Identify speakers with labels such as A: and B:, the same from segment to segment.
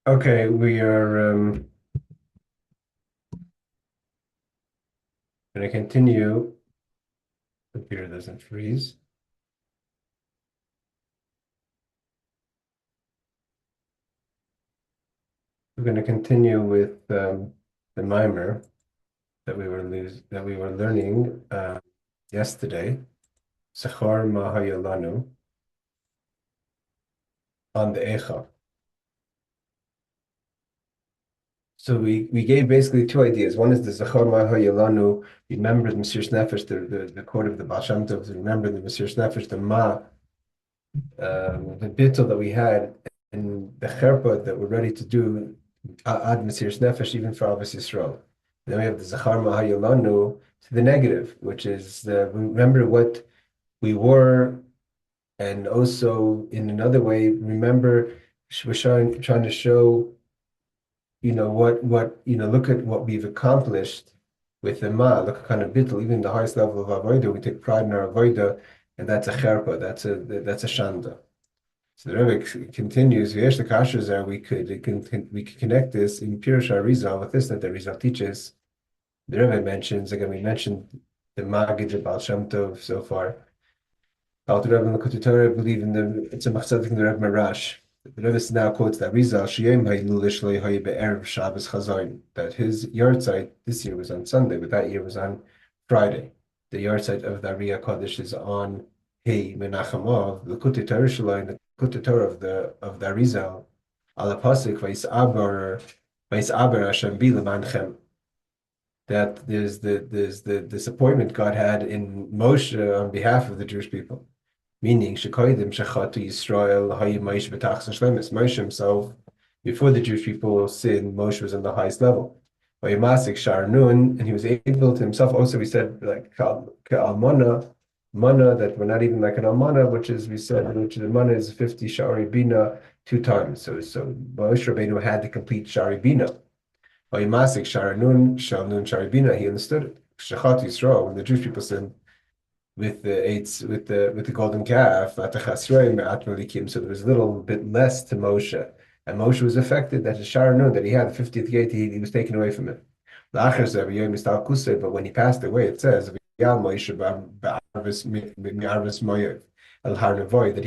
A: Okay, we are going to continue. Computer doesn't freeze. We're going to continue with the Maamar that we were learning yesterday. Zechor Mah Hayah Lanu on the Exile. So we gave basically two ideas. One is the Zechor Mah Hayah Lanu. Remember the Mesiras Nefesh, the quote of the Baal Shem Tov. Remember the Mesiras Nefesh, the bittul that we had, and the cherpa that we're ready to do ad Mesiras Nefesh even for Ahavas Yisrael. And then we have the Zechor Mah Hayah Lanu to the negative, which is remember what we were, and also in another way, remember we're trying to show, look at what we've accomplished with the Ma, look at kind of bittul, even the highest level of avodah, we take pride in our avodah, and that's a cherpa, that's a shanda. So the Rebbe continues, V'yesh the kashas there, we could connect this in Pirush Arizal with this that the Arizal teaches. The Rebbe mentions, again, we mentioned the Magid of Baal Shem Tov so far. The Rebbe and the Likutei Torah believe it's a Chassidic in the Rebbe Marash. The Rebbe now quotes that Rizal Shem be'erev Shabbos Chazon, that his yahrzeit this year was on Sunday, but that year was on Friday. The yahrzeit of the Ariya Kodesh is on Menachem Av, the Likutei Torah Shalai, the Likutei Torah of the Arizal, ala pasuk vayis aber Hashem bi l'manchem. That there's the disappointment God had in Moshe on behalf of the Jewish people. Meaning, Shekoidim Shechatu Yisrael Hayim Moshe B'tachas Shlemis. Moshe himself, before the Jewish people sinned, Moshe was on the highest level. Vayimasik Shar Nun, and he was able to himself. Also, we said like Almana, Mana, that we're not even like an Almana, which is we said which the Mana is 50 Shari Bina 2 times. So Moshe Rabbeinu had the complete Shari Bina. Vayimasik Shar Nun Shal Nun Shari Bina. He understood it. Shechatu Yisrael, when the Jewish people sinned, with the golden calf, so there was a little bit less to Moshe, and Moshe was affected that his Sharanun that he had the 50th gate he was taken away from him. But when he passed away, it says that he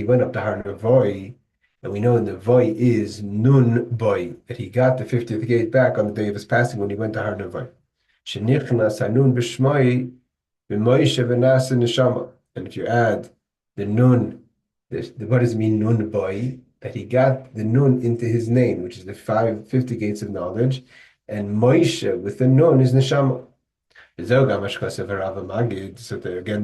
A: went up to Har Navoy, and we know Navoy is Nun Boy, that he got the 50th gate back on the day of his passing when he went to Har Navoy. And if you add the nun, what does it mean, nun boy? That he got the nun into his name, which is the 50 gates of knowledge, and Moshe with the nun is neshama. So again,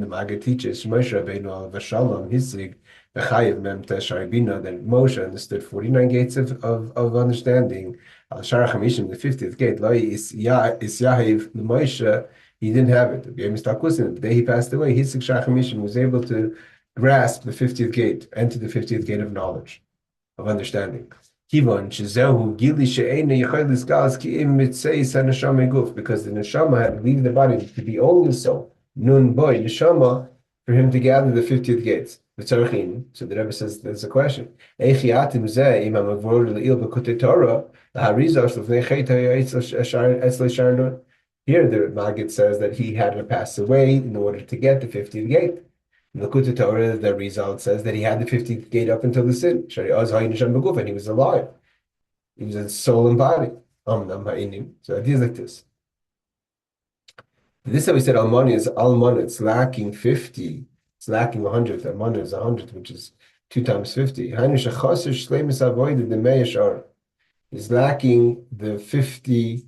A: the Magid teaches Moshe Rabbeinu alav shalom hisig b'chayev mem teshar bina, that Moshe understood 49 gates of understanding. Al shar chamishim, the 50th gate, lo is yahiv Moshe. He didn't have it. The day he passed away, his Shachamishin was able to grasp the 50th gate, enter the 50th gate of knowledge, of understanding. Because the neshama had to leave the body to be only so, nun boy, neshama, for him to gather the 50th gates. So the Rebbe says there's a question. Here, the Magid says that he had to pass away in order to get the 50th gate. In the Likutei Torah, the result says that he had the 50th gate up until the sin. And he was alive. He was a soul and body. So ideas like this. This is how we said Almana is Almana. It's lacking 50. It's lacking 100. Almana is 100, which is 2 times 50. Is lacking the 50.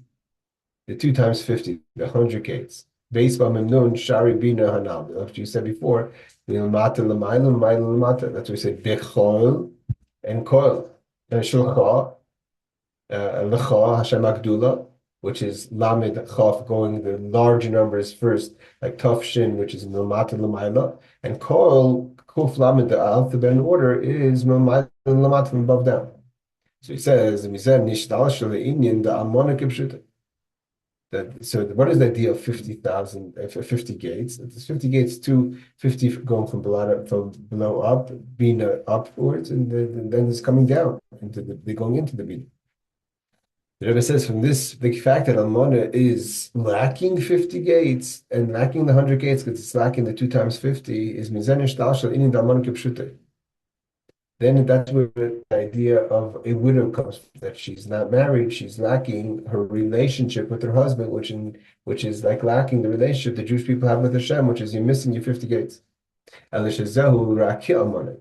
A: The 2 times 50, the 100 gates. Based on nun shari bina hanal. Like you said before, that's what we said, bechol and koil. Shulcha, lecha, Hashem Agdula, which is lamed chaf, going the larger numbers first, like taf shin, which is milmata l'mayla, and koil, kuf lamed, the alphabet in order is milmata l'mata from above down. So he says, mizeh nishdal shele inyan the amona kibshuta. So what is the idea of 50,000, 50 gates? It's 50 gates to 50 going from below up, being upwards, and then it's coming down they're going into the being. The Rebbe says from this, the fact that Almana is lacking 50 gates and lacking the 100 gates because it's lacking the 2 times 50 is mizanish dalshal inin dalmana kipshute. Then that's where the idea of a widow comes, that she's not married, she's lacking her relationship with her husband, which is like lacking the relationship the Jewish people have with Hashem, which is you're missing your 50 gates. It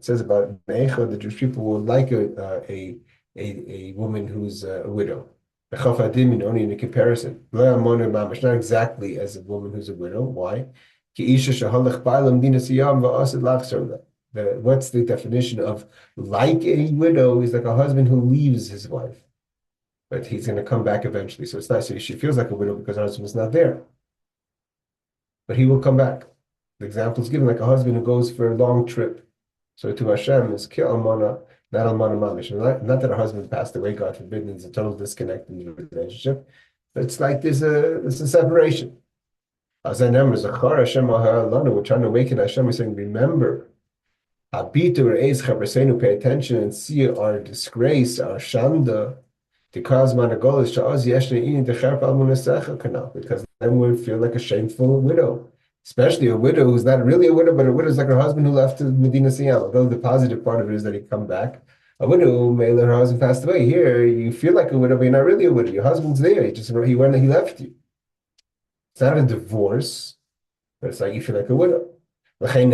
A: says about Me'echa, the Jewish people will like a woman who's a widow. Only in a comparison. Not exactly as a woman who's a widow. Why? What's the definition of like a widow is like a husband who leaves his wife, but he's going to come back eventually. So it's not so she feels like a widow because her husband's not there, but he will come back. The example is given like a husband who goes for a long trip. So to Hashem is ki almana, not almana mamish. Not that her husband passed away, God forbid, and there's a total disconnect in the relationship. But it's like there's a separation. As I remember, Zechor Mah Hayah Lanu, we're trying to awaken Hashem. We're saying, remember, pay attention and see our disgrace, our shanda. Because then we feel like a shameful widow, especially a widow who's not really a widow, but a widow is like her husband who left to Medina Siyam. Although the positive part of it is that he come back. A widow may let her husband passed away. Here, you feel like a widow, but you're not really a widow. Your husband's there. He left you. It's not a divorce, but it's like you feel like a widow. So like in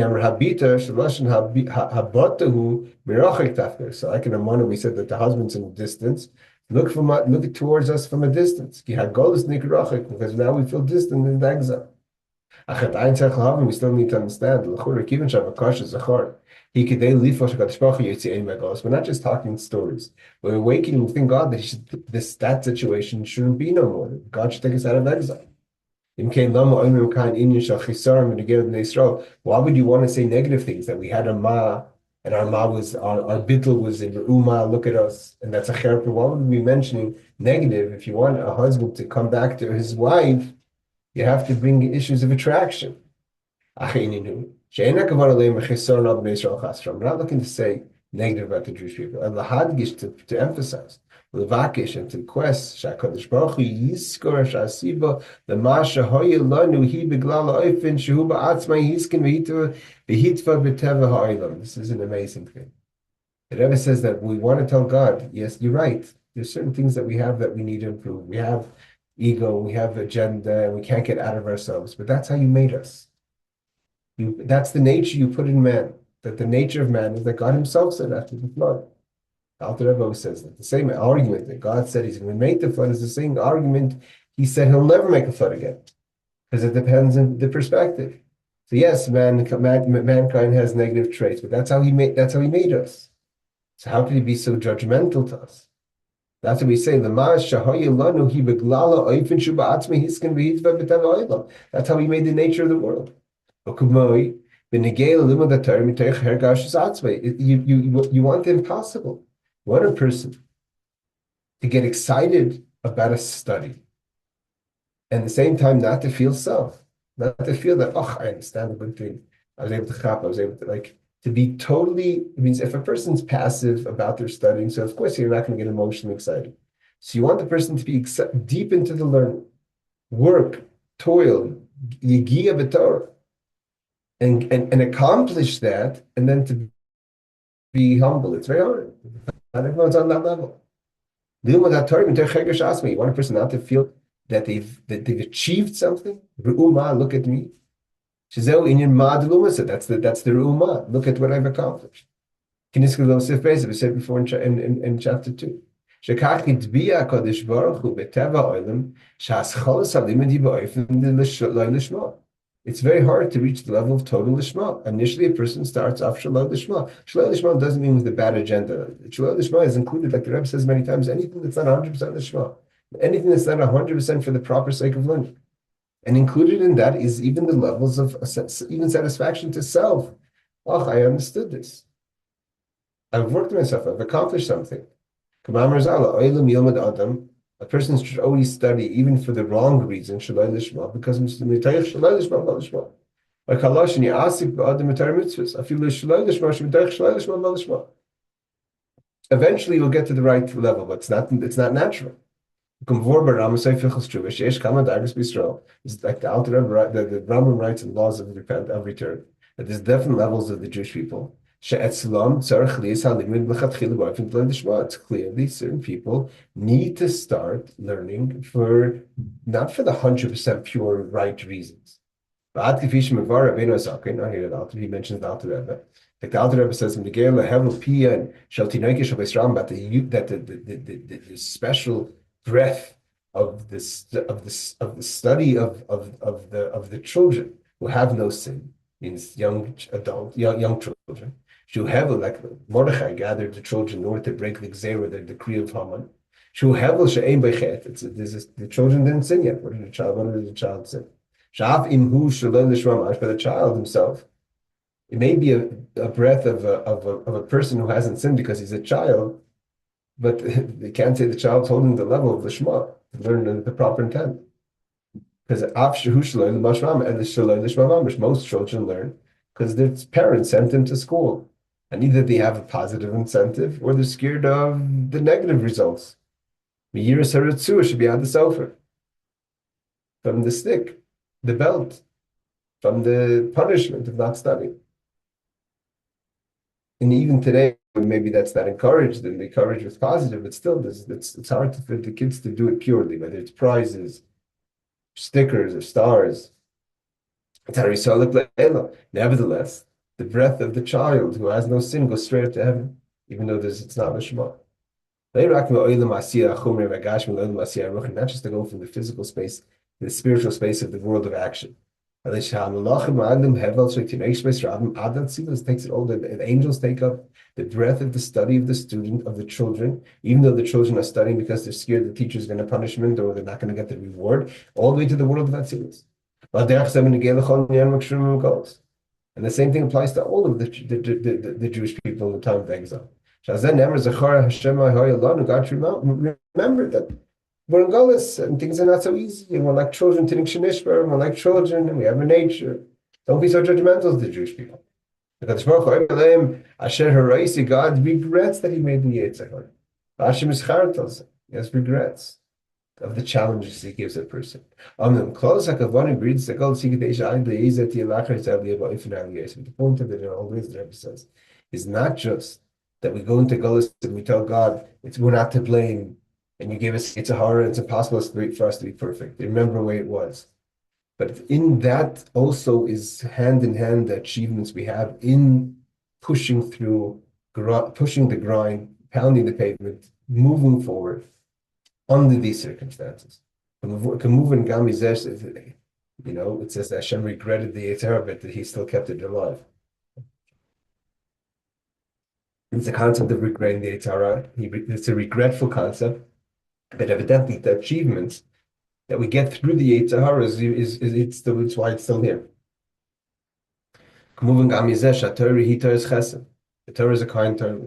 A: Amana, we said that the husband's in a distance. Look towards us from a distance. Because now we feel distant in the exile. We still need to understand. We're not just talking stories. We're awakening within God that that situation shouldn't be no more. God should take us out of exile. Why would you want to say negative things that we had a Ma and our Ma was our bittul was in Re'u-Mah, look at us, and that's a cherpa? Why would we be mentioning negative? If you want a husband to come back to his wife, you have to bring issues of attraction. We're not looking to say negative about the Jewish people. And to emphasize, levakish and to request, Shakadosh Baruch Hu yiskor shasiba the Mah Hayah Lanu hi beglal ha'ofen shehu ba'atzmai hiskin v'hitva b'teva ha'olam. This is an amazing thing. The Rebbe says that we want to tell God, yes, you're right. There's certain things that we have that we need to improve. We have ego, we have agenda, and we can't get out of ourselves. But that's how you made us. That's the nature you put in man. That the nature of man is that God himself said after the flood. Alter Rebbe says that the same argument that God said he's going to make the flood is the same argument he said he'll never make a flood again. Because it depends on the perspective. So yes, mankind has negative traits, but that's how he made us. So how could he be so judgmental to us? That's what we say. That's how he made the nature of the world. You want the impossible. You want a person to get excited about a study and at the same time not to feel self, not to feel that, oh, I understand the good thing. I was able to chop, I was able to to be totally, it means if a person's passive about their studying, so of course you're not going to get emotionally excited. So you want the person to be deep into the learning, work, toil, yigia b'torah, and accomplish that, and then to be humble. It's very hard. Not everyone's on that level. You want a person not to feel that they've achieved something. Re'u-Mah, look at me. That's the Re'u-Mah. Look at what I've accomplished. We said before in chapter 2. It's very hard to reach the level of total lishma. Initially, a person starts off shalom lishma. Shalom lishma doesn't mean with a bad agenda. Shalom lishma is included, like the Rebbe says many times, anything that's not 100% lishma, anything that's not 100% for the proper sake of learning. And included in that is even the levels of even satisfaction to self. Oh, I understood this. I've worked on myself. I've accomplished something. A person should always study, even for the wrong reason, shalai lishma, because eventually you'll get to the right level, but it's not natural. It's like the Alter Rebbe, the Rambam writes in Laws of Return, that there's different levels of the Jewish people. It's clearly certain people need to start learning for not for the 100% pure right reasons. I hear that he mentions the Alter Rebbe. Like the Alter Rebbe says in the Gela, Hevel Pia and Shaltinoike Shabesram, about the special breath of the study of the children who have no sin, means young children. She'll have like Mordechai gathered the children in order to break the Exile, the decree of Haman. She'll have the children didn't sin yet. What did the child sin? Shav imhu shalom l'shmamash, for the child himself. It may be a breath of a person who hasn't sinned because he's a child, but they can't say the child's holding the level of the Shema to learn the proper intent. Because most children learn because their parents sent them to school, and either they have a positive incentive or they're scared of the negative results. Meyiras haratzua should be on the sofa, from the stick, the belt, from the punishment of not studying. And even today, maybe that's not encouraged, and the courage was positive, but still, it's hard for the kids to do it purely, whether it's prizes, stickers, or stars. Nevertheless, the breath of the child who has no sin goes straight up to heaven, even though it's not Lishma. Not just to go from the physical space to the spiritual space of the world of action. Takes it all. The angels take up the breath of the study of the children, even though the children are studying because they're scared the teacher's going to punish them or they're not going to get the reward, all the way to the world of sinas. And the same thing applies to all of the Jewish people in the time of exile. Zechor Mah Hayah Lanu, God remember that we're in Gullus and things are not so easy, and we're like children to Nishbar, and we're like children, and we have a nature. Don't be so judgmental of the Jewish people. Because God regrets that he made the Yetzirah. Hashem is chartos. He has regrets of the challenges he gives a person. The point of it in all this, the Rebbe says, is not just that we go into Gullus and we tell God, we're not to blame, and you gave us, it's a horror, it's impossible for us to be perfect. Remember the way it was. But in that also is hand in hand the achievements we have in pushing through, pushing the grind, pounding the pavement, moving forward under these circumstances. It says that Hashem regretted the Yetzer but that he still kept it alive. It's a concept of regretting the Yetzer. It's a regretful concept, but evidently the achievements that we get through the Yetzer Hara it's why it's still here. The Torah is a kind Torah.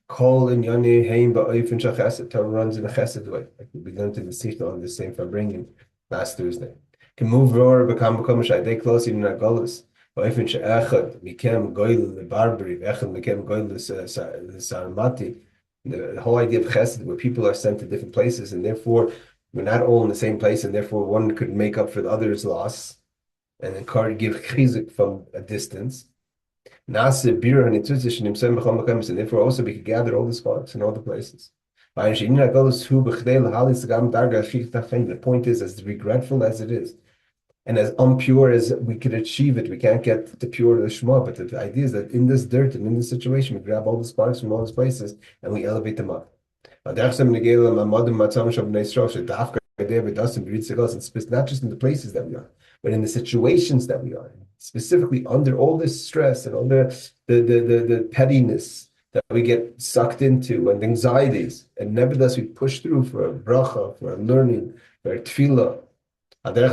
A: Kol in Yoni Haim Ba'ofen Shachesed. Torah runs in a Chesed way, like we learned in the Sichta on the same Farbringen last Tuesday. Can move roar become Shai close in Nagolus. Ba'ofen She'echad Mikem Goyl the Barbary Echad Mikem Goyl the Sarmati. The whole idea of Chesed, where people are sent to different places, and therefore we're not all in the same place, and therefore one could make up for the other's loss, and then give chizuk from a distance. And therefore also we could gather all the sparks in all the places. The point is, as regretful as it is, and as impure as we could achieve it, we can't get the pure the Shema, but the idea is that in this dirt and in this situation, we grab all the sparks from all these places and we elevate them up. Not just in the places that we are, but in the situations that we are in, specifically under all this stress and all the pettiness that we get sucked into and anxieties, and nevertheless we push through for a bracha, for a learning, for a tefillah. How great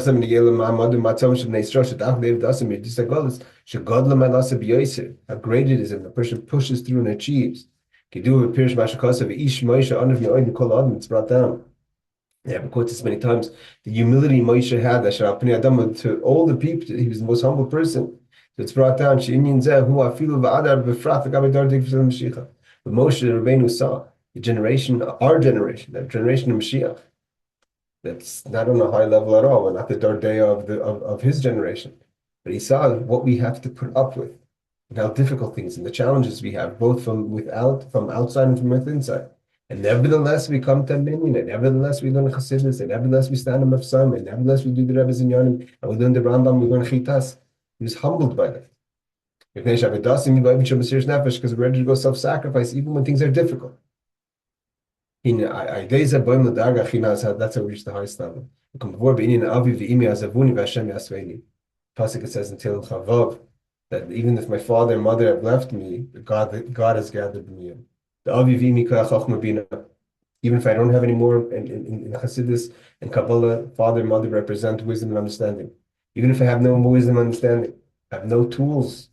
A: it is when the person pushes through and achieves. It's brought down. Yeah, I've quoted this many times. The humility Moshe had, to all the people, he was the most humble person. So it's brought down. But Moshe Rabbeinu saw the generation, our generation, that generation of Moshiach, that's not on a high level at all, and not the Dardea of his generation. But he saw what we have to put up with, and how difficult things and the challenges we have, both from outside and from within inside. And nevertheless, we come to Minyan, and nevertheless, we learn Chassidus, and nevertheless, we stand in Mefsam, and nevertheless, we do the Rebbe's Inyanim, and we learn the Rambam, we learn Chitas. He was humbled by that. Because we're ready to go self-sacrifice, even when things are difficult. That's how we reach the highest level. Pasuk, it says in Tehillim Chavav that even if my father and mother have left me, God has gathered me. The Avivimi Koyach Bina. Even if I don't have any more in Hasidus and Kabbalah, father and mother represent wisdom and understanding. Even if I have no wisdom and understanding, I have no tools.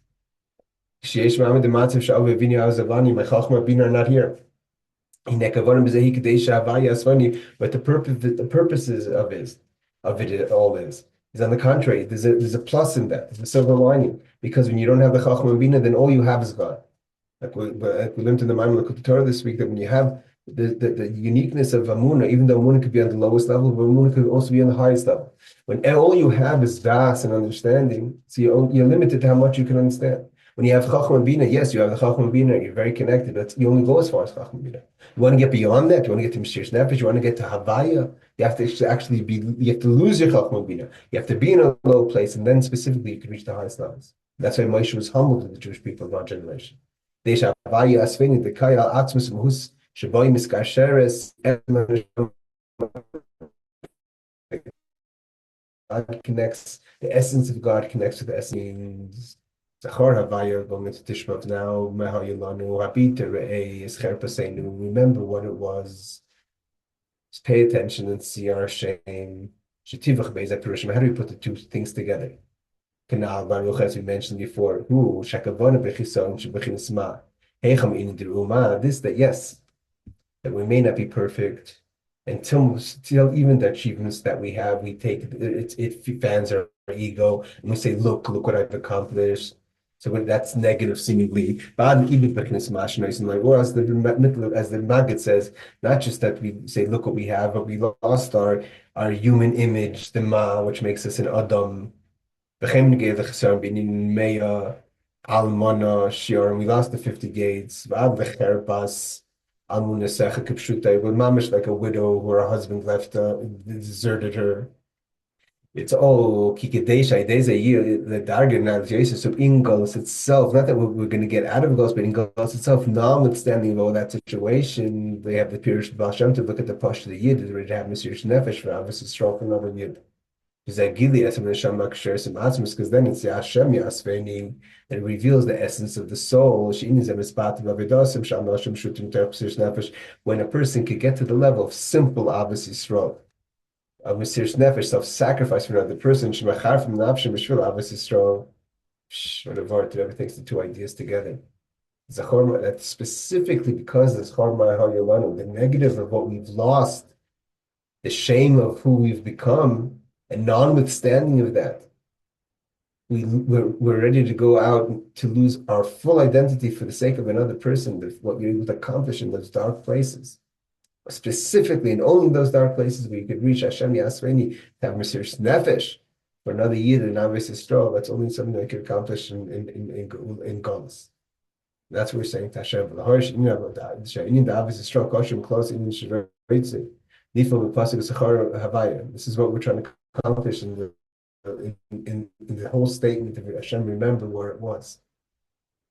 A: My Chachma Bina are not here. But the purposes of it all is on the contrary. There's a plus in that. There's a silver lining, because when you don't have the Chachma Bina, then all you have is God. Like we learned in the Maamar Torah this week, that when you have the uniqueness of Amunah, even though Amunah could be on the lowest level, but Amunah could also be on the highest level. When all you have is das and understanding, so you're limited to how much you can understand. When you have Chachma Bina, yes, you have the Chachma Bina, you're very connected, but you only go as far as Chachma Bina. You want to get beyond that, you want to get to Moshiach Nefesh, you want to get to Havaya, you have to actually you have to lose your Chachma Bina. You have to be in a low place, and then specifically you can reach the highest levels. That's why Moshe was humble to the Jewish people of our generation. God connects, the essence of God connects to the essence. Zechor Mah Hayah going into Tishbav now. Mah Hayah Lanu, remember what it was. Just pay attention and see our shame. How do we put the two things together? As we mentioned before, this that yes, that we may not be perfect until even the achievements that we have, we take it fans our ego and we say, look what I've accomplished. So that's negative seemingly. Or as the Maggid says, not just that we say, look what we have, but we lost our human image, the Ma, which makes us an Adam. We lost the 50 gates. We're mamish like a widow who her husband left, deserted her. It's all kikadesha. The dargan now Jesus of Ingos itself. Not that we're going to get out of Ingos, but Ingos itself, notwithstanding of all that situation, they have the Pirush Baal Shem to look at the Pash of the Yid. They already have Mesiris Nefesh for Ahavas Yisrael for another Yid. Because then it's the Hashem Yasveni that reveals the essence of the soul. When a person could get to the level of simple Ahavas Yisrael, of Mesiris Nefesh, self-sacrifice for another person, Shemachar from Nafshem B'Shvil Ahavas Yisrael, whatever, everything takes the two ideas together. Zechor Mah, that's specifically because the Zechor Mah Hayah, the negative of what we've lost, the shame of who we've become, and notwithstanding of that, we're ready to go out to lose our full identity for the sake of another person, what we're able to accomplish in those dark places. Specifically, and only in those dark places where you could reach Hashem Yasveni, to have Mesiris Nefesh for another Yid and Ahavas Yisrael. That's only something that could accomplish in God's. That's what we're saying to Hashem. This is what we're trying to accomplish in the whole statement of Hashem. Remember where it was.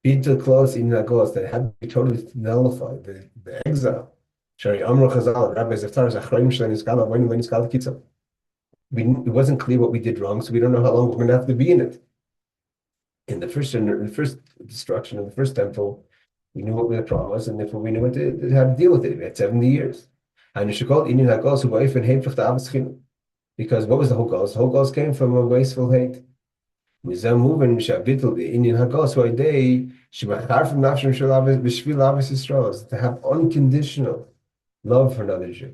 A: Be too close in Nagos that had to be totally nullified. The exile. It wasn't clear what we did wrong, so we don't know how long we're going to have to be in it. In the first destruction of the first temple, we knew what the problem was, and therefore we knew how to deal with it. We had 70 years. Because what was the whole goal? The whole goal came from a wasteful hate. To have unconditional love for another Jew.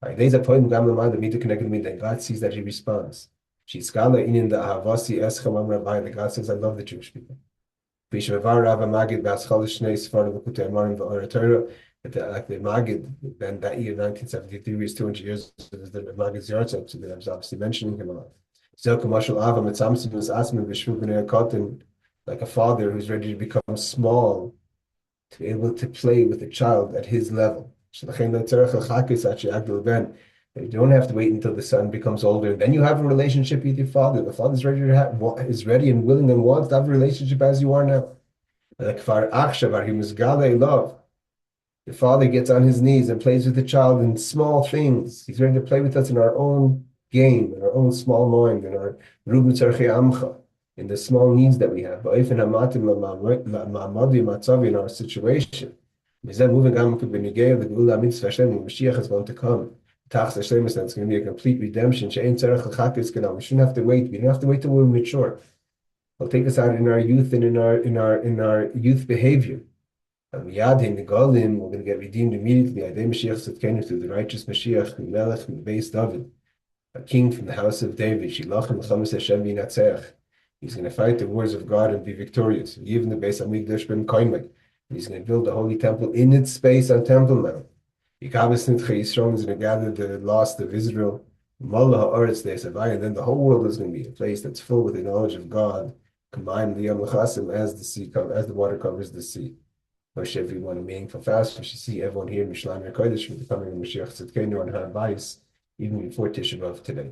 A: There's a point in that God sees that he responds. The God says, I love the Jewish people. Like the Maggid, then that year, 1973, was 200 years, the Maggid's Yartzeit, so I was obviously mentioning him a lot. Zechor Mah Hayah, like a father who's ready to become small, to be able to play with a child at his level. You don't have to wait until the son becomes older. Then you have a relationship with your father. The father is ready and willing and wants to have a relationship as you are now. Like love. The father gets on his knees and plays with the child in small things. He's ready to play with us in our own game, in our own small mind, in our in the small needs that we have. In our situation. Moshiach is going to come. It's going to be a complete redemption. We shouldn't have to wait. We don't have to wait till we're mature. It'll take us out in our youth and in our youth behavior. And we're going to get redeemed immediately. Through the righteous Moshiach, the Melech from the Beis David, a king from the house of David. He's going to fight the wars of God and be victorious. Even the Beis HaMikdash ben Koinlik. He's going to build the holy temple in its space on Temple Mount. Ahavas Yisrael is going to gather the lost of Israel. And then the whole world is going to be a place that's full with the knowledge of God, combined as the sea, as the water covers the sea. Wish everyone a meaningful fast. We should see everyone here in Mishlam Kodesh becoming a Moshiach Tzidkenu on Ahavas, even before Tisha B'Av today.